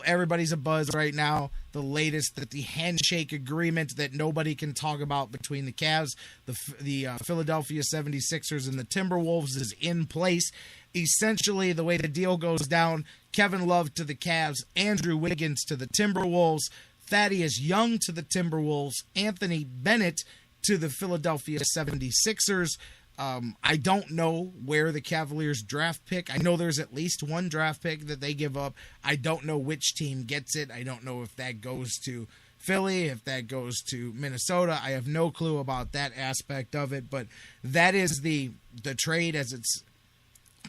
everybody's abuzz right now. The latest that the handshake agreement that nobody can talk about between the Cavs, the Philadelphia 76ers, and the Timberwolves is in place. Essentially, the way the deal goes down, Kevin Love to the Cavs, Andrew Wiggins to the Timberwolves, Thaddeus Young to the Timberwolves, Anthony Bennett to the Philadelphia 76ers. I don't know where the Cavaliers draft pick. I know there's at least one draft pick that they give up. I don't know which team gets it. I don't know if that goes to Philly, if that goes to Minnesota. I have no clue about that aspect of it, but that is the trade as it's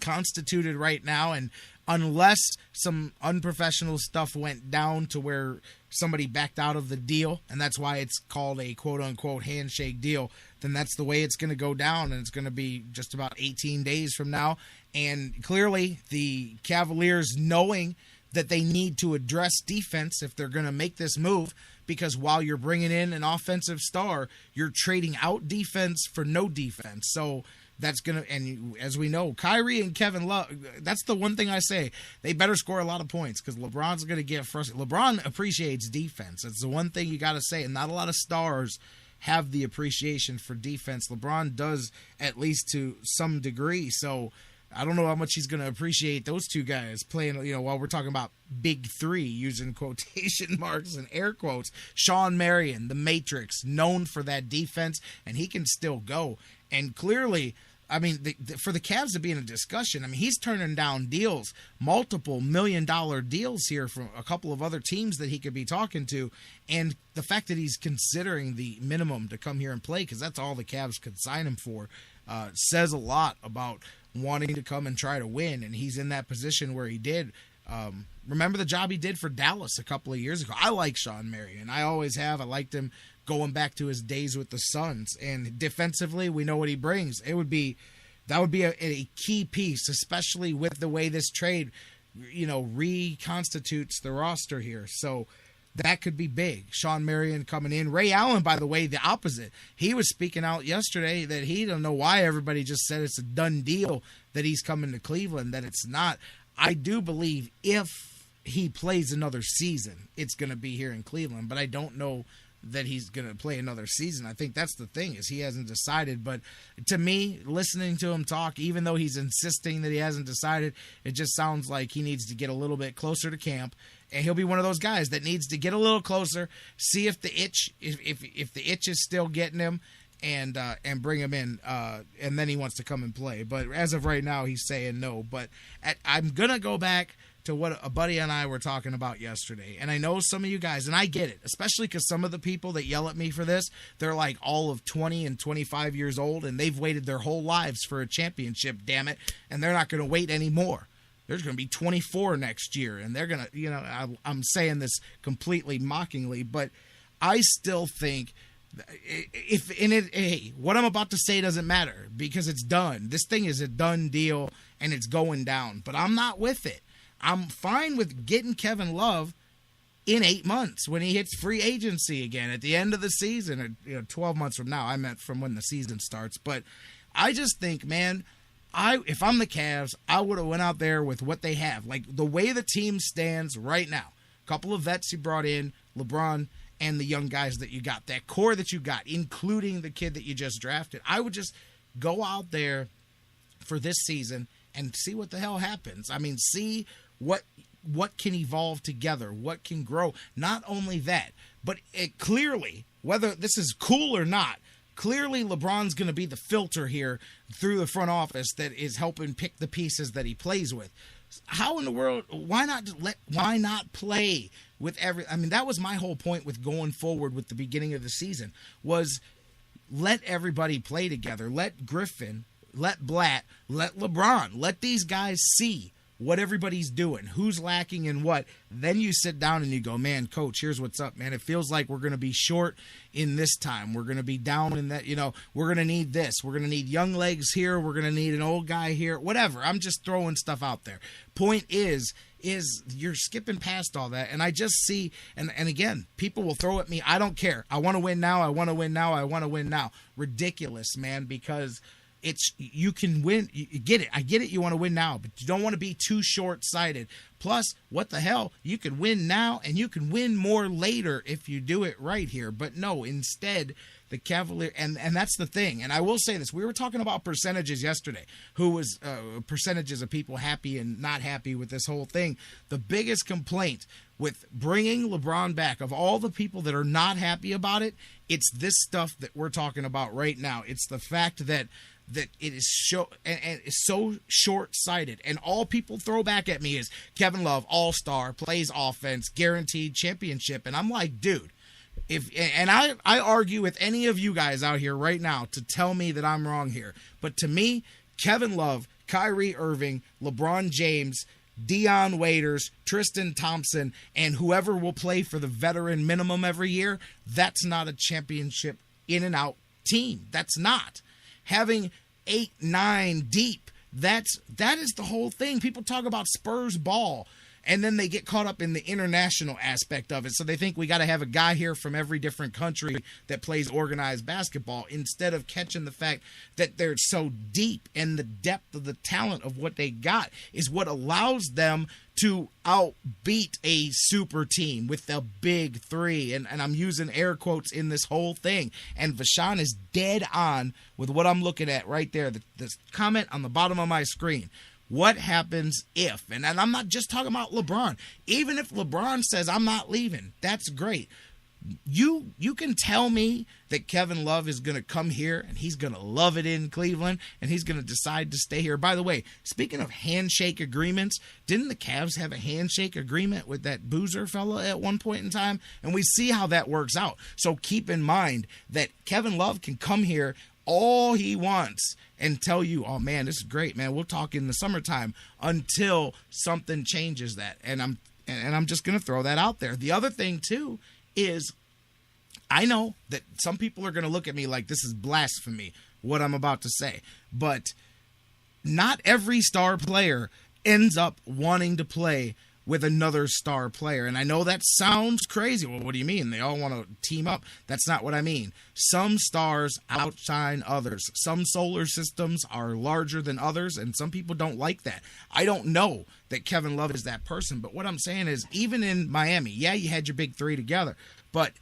constituted right now. And unless some unprofessional stuff went down to where somebody backed out of the deal, and that's why it's called a quote-unquote handshake deal, then that's the way it's going to go down, and it's going to be just about 18 days from now. And clearly, the Cavaliers, knowing that they need to address defense if they're going to make this move, because while you're bringing in an offensive star, you're trading out defense for no defense. So that's going to, and as we know, Kyrie and Kevin Love, that's the one thing I say, they better score a lot of points because LeBron's going to get frustrated. LeBron appreciates defense. That's the one thing you got to say, and not a lot of stars have the appreciation for defense. LeBron does, at least to some degree. So I don't know how much he's going to appreciate those two guys playing, while we're talking about big three, using quotation marks and air quotes. Shawn Marion, the Matrix, known for that defense, and he can still go. And clearly, I mean, for the Cavs to be in a discussion, I mean, he's turning down deals, multiple million-dollar deals here from a couple of other teams that he could be talking to. And the fact that he's considering the minimum to come here and play, because that's all the Cavs could sign him for, says a lot about wanting to come and try to win. And he's in that position where he did. Remember the job he did for Dallas a couple of years ago? I like Shawn Marion. I always have. I liked him going back to his days with the Suns. And defensively, we know what he brings. That would be a key piece, especially with the way this trade, reconstitutes the roster here. So that could be big. Shawn Marion coming in. Ray Allen, by the way, the opposite. He was speaking out yesterday that he don't know why everybody just said it's a done deal that he's coming to Cleveland, that it's not. I do believe if he plays another season, it's going to be here in Cleveland, but I don't know that he's going to play another season. I think that's the thing, is he hasn't decided. But to me, listening to him talk, even though he's insisting that he hasn't decided, it just sounds like he needs to get a little bit closer to camp. And he'll be one of those guys that needs to get a little closer, see if the itch, if the itch is still getting him, and bring him in, and then he wants to come and play. But as of right now, he's saying no. But I'm going to go back to what a buddy and I were talking about yesterday. And I know some of you guys, and I get it, especially because some of the people that yell at me for this, they're like all of 20 and 25 years old, and they've waited their whole lives for a championship, damn it, and they're not going to wait anymore. There's going to be 24 next year, and they're going to, I'm saying this completely mockingly, but I still think what I'm about to say doesn't matter because it's done. This thing is a done deal, and it's going down, but I'm not with it. I'm fine with getting Kevin Love in 8 months when he hits free agency again at the end of the season, or 12 months from now. I meant from when the season starts. But I just think, man, if I'm the Cavs, I would have went out there with what they have. Like the way the team stands right now, a couple of vets you brought in, LeBron, and the young guys that you got, that core that you got, including the kid that you just drafted. I would just go out there for this season and see what the hell happens. I mean, see what can evolve together, what can grow. Not only that, but it clearly, whether this is cool or not, clearly LeBron's going to be the filter here through the front office that is helping pick the pieces that he plays with. How in the world, why not play with that was my whole point with going forward with the beginning of the season, was let everybody play together. Let Griffin, let Blatt, let LeBron, let these guys see what everybody's doing, who's lacking and what. Then you sit down and you go, man, coach, here's what's up, man. It feels like we're going to be short in this time. We're going to be down in that, we're going to need this. We're going to need young legs here. We're going to need an old guy here, whatever. I'm just throwing stuff out there. Point is you're skipping past all that. And I just see, and again, people will throw at me, I don't care. I want to win now. I want to win now. I want to win now. Ridiculous, man, because you can win. You get it. I get it. You want to win now, but you don't want to be too short-sighted. Plus, what the hell? You can win now and you can win more later if you do it right here. But no, instead, the Cavalier, and that's the thing. And I will say this: we were talking about percentages yesterday. Who was percentages of people happy and not happy with this whole thing? The biggest complaint with bringing LeBron back, of all the people that are not happy about it, it's this stuff that we're talking about right now. It's the fact that it is so short-sighted, and all people throw back at me is Kevin Love, all-star, plays offense, guaranteed championship, and I'm like, dude. I argue with any of you guys out here right now to tell me that I'm wrong here. But to me, Kevin Love, Kyrie Irving, LeBron James, Dion Waiters, Tristan Thompson, and whoever will play for the veteran minimum every year, that's not a championship in and out team. That's not. Having 8, 9 deep, that is the whole thing. People talk about Spurs ball, and then they get caught up in the international aspect of it. So they think we got to have a guy here from every different country that plays organized basketball, instead of catching the fact that they're so deep, and the depth of the talent of what they got is what allows them to outbeat a super team with the big three. And I'm using air quotes in this whole thing. And Vashawn is dead on with what I'm looking at right there. The comment on the bottom of my screen. What happens if, and I'm not just talking about LeBron, even if LeBron says I'm not leaving, that's great. You can tell me that Kevin Love is going to come here and he's going to love it in Cleveland and he's going to decide to stay here. By the way, speaking of handshake agreements, didn't the Cavs have a handshake agreement with that Boozer fella at one point in time? And we see how that works out. So keep in mind that Kevin Love can come here all he wants and tell you, oh man, this is great, man. We'll talk in the summertime, until something changes that. And I'm just going to throw that out there. The other thing too is, I know that some people are going to look at me like this is blasphemy, what I'm about to say, but not every star player ends up wanting to play with another star player. And I know that sounds crazy. Well, what do you mean? They all want to team up. That's not what I mean. Some stars outshine others. Some solar systems are larger than others, and some people don't like that. I don't know that Kevin Love is that person, but what I'm saying is, even in Miami, yeah, you had your big three together, but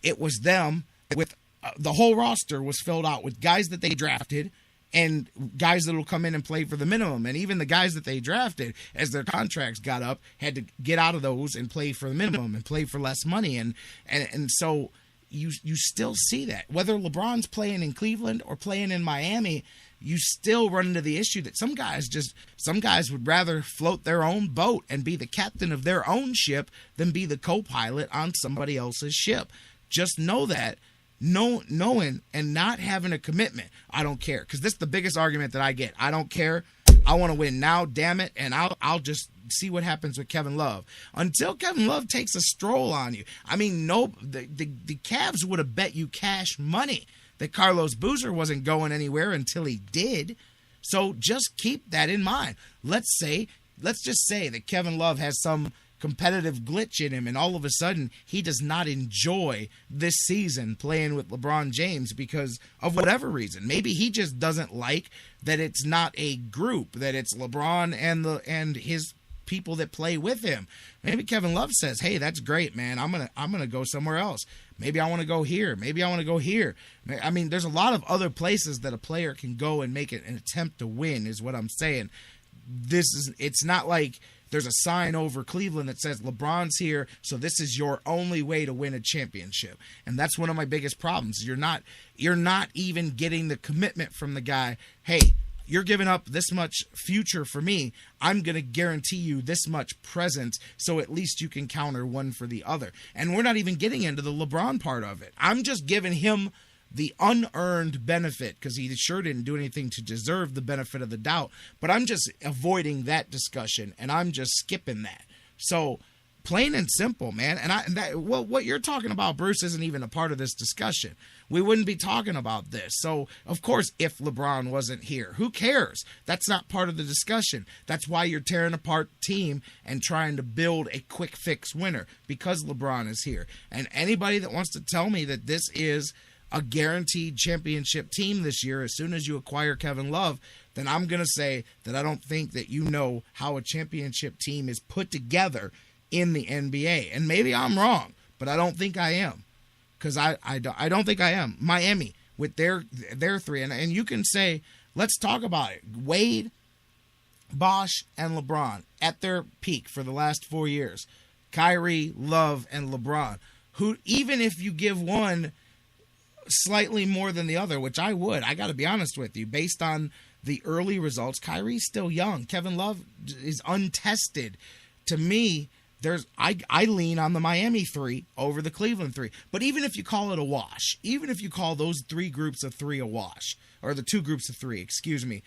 it was them with the whole roster was filled out with guys that they drafted and guys that will come in and play for the minimum. And even the guys that they drafted, as their contracts got up, had to get out of those and play for the minimum and play for less money. And so you still see that. Whether LeBron's playing in Cleveland or playing in Miami, you still run into the issue that some guys would rather float their own boat and be the captain of their own ship than be the co-pilot on somebody else's ship. Just know that. Knowing and not having a commitment. I don't care, because this is the biggest argument that I get. I don't care. I want to win now, damn it, and I'll just see what happens with Kevin Love. Until Kevin Love takes a stroll on you. I mean, the Cavs would have bet you cash money that Carlos Boozer wasn't going anywhere until he did. So just keep that in mind. Let's just say that Kevin Love has some competitive glitch in him, and all of a sudden he does not enjoy this season playing with LeBron James because of whatever reason. Maybe he just doesn't like that it's not a group, that it's LeBron and his people that play with him. Maybe Kevin Love says, hey, that's great, man. I'm gonna go somewhere else. Maybe I want to go here. Maybe I want to go here. I mean, there's a lot of other places that a player can go and make an attempt to win, is what I'm saying. It's not like there's a sign over Cleveland that says LeBron's here, so this is your only way to win a championship. And that's one of my biggest problems. You're not even getting the commitment from the guy. Hey, you're giving up this much future for me. I'm going to guarantee you this much present, so at least you can counter one for the other. And we're not even getting into the LeBron part of it. I'm just giving him the unearned benefit, because he sure didn't do anything to deserve the benefit of the doubt. But I'm just avoiding that discussion, and I'm just skipping that. So plain and simple, man. What you're talking about, Bruce, isn't even a part of this discussion. We wouldn't be talking about this. So, of course, if LeBron wasn't here, who cares? That's not part of the discussion. That's why you're tearing apart the team and trying to build a quick fix winner, because LeBron is here. And anybody that wants to tell me that this is a guaranteed championship team this year as soon as you acquire Kevin Love, then I'm going to say that I don't think that you know how a championship team is put together in the NBA. And maybe I'm wrong, but I don't think I am, because I don't think I am. Miami with their three, and you can say, let's talk about it. Wade, Bosch, and LeBron at their peak for the last 4 years. Kyrie, Love, and LeBron, who, even if you give one slightly more than the other, which I would, I got to be honest with you, based on the early results, Kyrie's still young. Kevin Love is untested. To me, I lean on the Miami three over the Cleveland three. But even if you call it a wash, even if you call those three groups of three a wash, or the two groups of three, excuse me,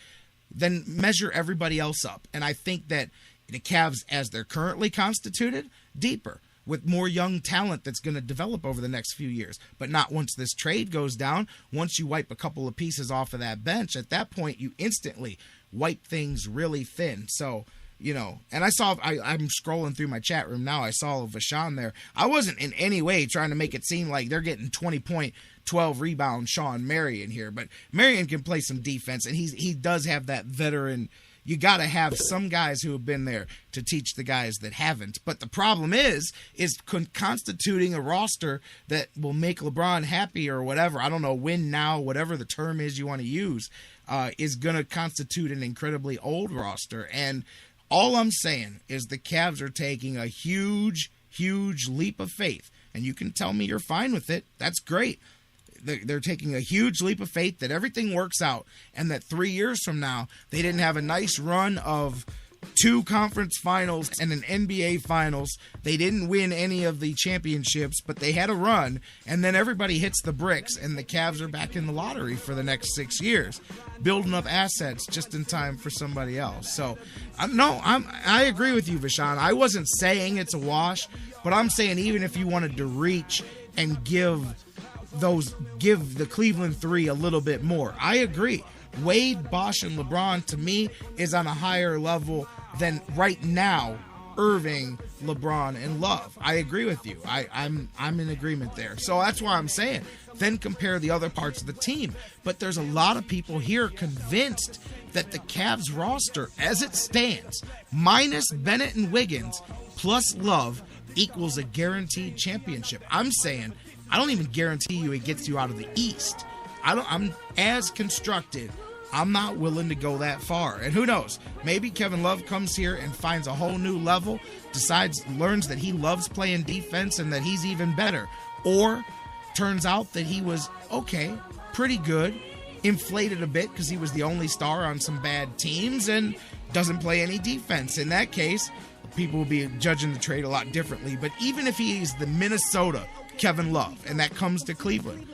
then measure everybody else up. And I think that the Cavs, as they're currently constituted, deeper, with more young talent that's going to develop over the next few years. But not once this trade goes down. Once you wipe a couple of pieces off of that bench, at that point you instantly wipe things really thin. So, you know, and I'm scrolling through my chat room now. I saw Vashon there. I wasn't in any way trying to make it seem like they're getting 20-point, 12 rebound Shawn Marion here. But Marion can play some defense, and he does have that veteran. You got to have some guys who have been there to teach the guys that haven't. But the problem is constituting a roster that will make LeBron happy or whatever. I don't know, win now, whatever the term is you want to use, is going to constitute an incredibly old roster. And all I'm saying is the Cavs are taking a huge, huge leap of faith. And you can tell me you're fine with it. That's great. They're taking a huge leap of faith that everything works out, and that 3 years from now, they didn't have a nice run of 2 conference finals and an NBA finals. They didn't win any of the championships, but they had a run, and then everybody hits the bricks, and the Cavs are back in the lottery for the next 6 years, building up assets just in time for somebody else. So, I agree with you, Vashon. I wasn't saying it's a wash, but I'm saying even if you wanted to reach and give the Cleveland three a little bit more, I agree. Wade, Bosch, and LeBron, to me, is on a higher level than right now Irving, LeBron, and Love. I agree with you. I'm in agreement there. So that's why I'm saying, then compare the other parts of the team. But there's a lot of people here convinced that the Cavs roster, as it stands, minus Bennett and Wiggins, plus Love, equals a guaranteed championship. I'm saying, I don't even guarantee you it gets you out of the East. I'm as constructed. I'm not willing to go that far. And who knows? Maybe Kevin Love comes here and finds a whole new level, learns that he loves playing defense and that he's even better. Or turns out that he was okay, pretty good, inflated a bit because he was the only star on some bad teams and doesn't play any defense. In that case, people will be judging the trade a lot differently. But even if he's the Minnesota Kevin Love, and that comes to Cleveland,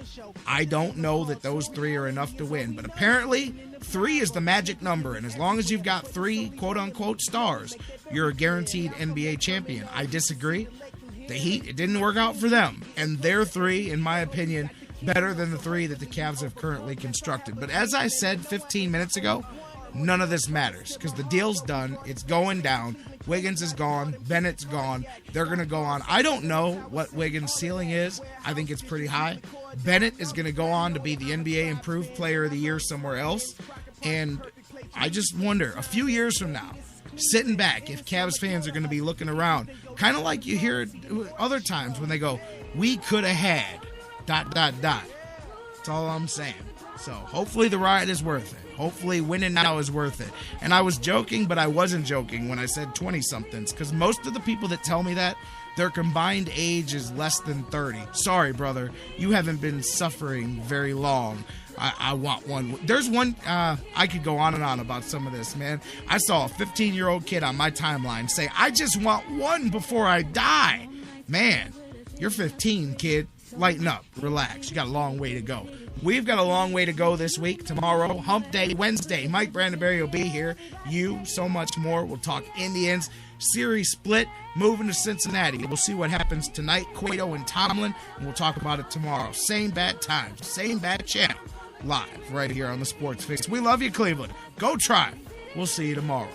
I don't know that those three are enough to win. But apparently, 3 is the magic number, and as long as you've got 3 quote-unquote stars, you're a guaranteed NBA champion. I disagree. The Heat, it didn't work out for them, and their 3, in my opinion, better than the 3 that the Cavs have currently constructed. But as I said 15 minutes ago, none of this matters because the deal's done. It's going down. Wiggins is gone. Bennett's gone. They're going to go on. I don't know what Wiggins' ceiling is. I think it's pretty high. Bennett is going to go on to be the NBA Improved Player of the Year somewhere else. And I just wonder, a few years from now, sitting back, if Cavs fans are going to be looking around, kind of like you hear it other times when they go, we could have had ... That's all I'm saying. So hopefully the ride is worth it. Hopefully winning now is worth it. And I was joking, but I wasn't joking when I said 20-somethings, because most of the people that tell me that, their combined age is less than 30. Sorry, brother. You haven't been suffering very long. I want one. There's one, I could go on and on about some of this, man. I saw a 15-year-old kid on my timeline say, I just want one before I die. Man, you're 15, kid. Lighten up. Relax. You got a long way to go. We've got a long way to go this week. Tomorrow, Hump Day, Wednesday. Mike Brandenberry will be here. You, so much more. We'll talk Indians. Series split, moving to Cincinnati. We'll see what happens tonight. Cueto and Tomlin, and we'll talk about it tomorrow. Same bad time, same bad channel. Live right here on the Sports Fix. We love you, Cleveland. Go Tribe. We'll see you tomorrow.